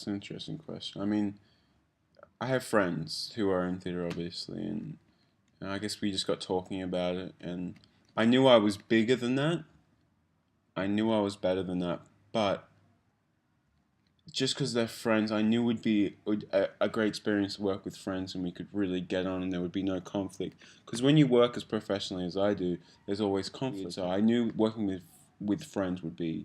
That's an interesting question. I mean, I have friends who are in theatre, obviously, and I guess we just got talking about it, and I knew I was bigger than that. I knew I was better than that, but just because they're friends, I knew it would be a great experience to work with friends, and we could really get on, and there would be no conflict. Because when you work as professionally as I do, there's always conflict. So I knew working with friends would be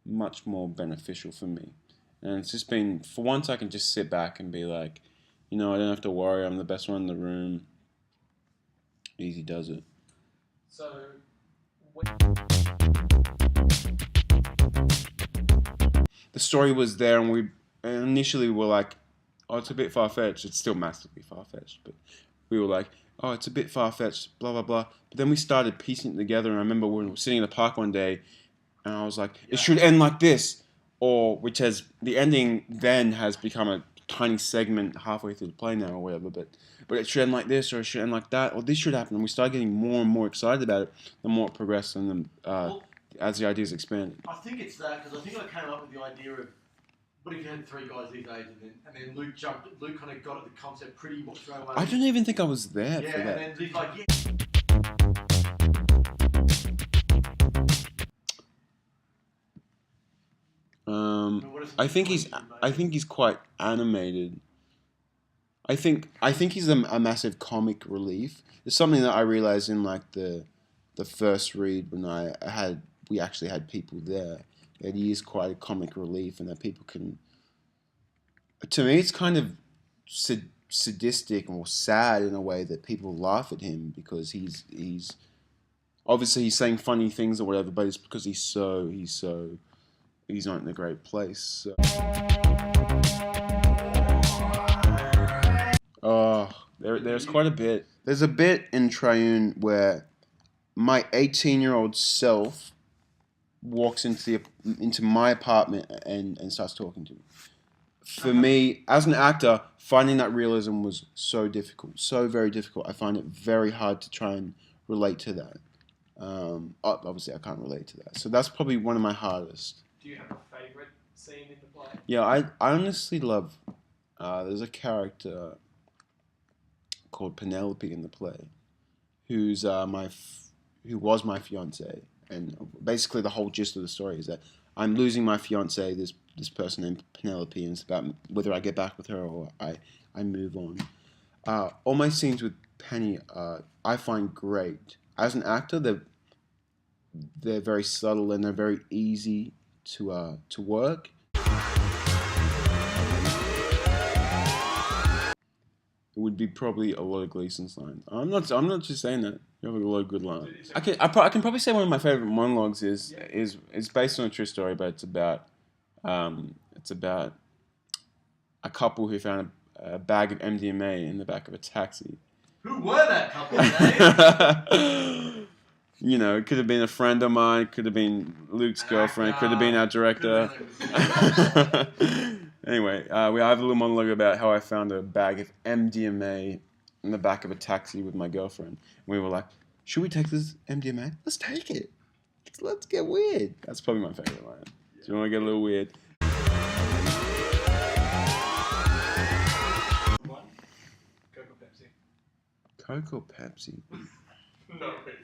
much more beneficial for me. And it's just been, for once I can just sit back and be like, I don't have to worry, I'm the best one in the room. Easy does it. So, the story was there, and we initially were like, oh, it's a bit far-fetched. It's still massively far-fetched, but we were like, oh, it's a bit far-fetched, blah, blah, blah. But then we started piecing it together, and I remember we were sitting in the park one day, and I was like, it should end like this, or which has, the ending then has become a tiny segment halfway through the play now or whatever, but it should end like this, or it should end like that, or this should happen, and we started getting more and more excited about it the more it progressed, and then as the ideas expanded. I think it's that, because I think I came up with the idea of, what if you had three guys these age, and then Luke kind of got at the concept pretty much straight away. I don't even think I was there for that. Yeah, and then he's like, I think he's quite animated. I think he's a massive comic relief. It's something that I realized in like the first read when we actually had people there. That he is quite a comic relief, and that people can. To me, it's kind of sadistic or sad in a way that people laugh at him because he's obviously he's saying funny things or whatever, but it's because he's not in a great place. So. Oh, there's quite a bit. There's a bit in Triune where my 18-year-old self walks into my apartment and starts talking to me. For me, as an actor, finding that realism was so difficult, so very difficult. I find it very hard to try and relate to that. Obviously, I can't relate to that. So that's probably one of my hardest. Do you have a favourite scene in the play? Yeah, I honestly love... there's a character called Penelope in the play, who was my fiance, and basically the whole gist of the story is that I'm losing my fiance, this person named Penelope, and it's about whether I get back with her or I move on. All my scenes with Penny, I find great. As an actor, they're very subtle and they're very easy to work. It would be probably a lot of Gleason's lines. I'm not just saying that. You have a lot of good lines. I can probably say one of my favorite monologues is based on a true story, but it's about a couple who found a bag of MDMA in the back of a taxi. Who were that couple, Dave? It could have been a friend of mine, could have been Luke's girlfriend, could have been our director. Anyway, we have a little monologue about how I found a bag of MDMA in the back of a taxi with my girlfriend. And we were like, should we take this MDMA? Let's take it. Let's get weird. That's probably my favorite line. Do you want to get a little weird? One, Coke or Pepsi? Coke or Pepsi? No reason.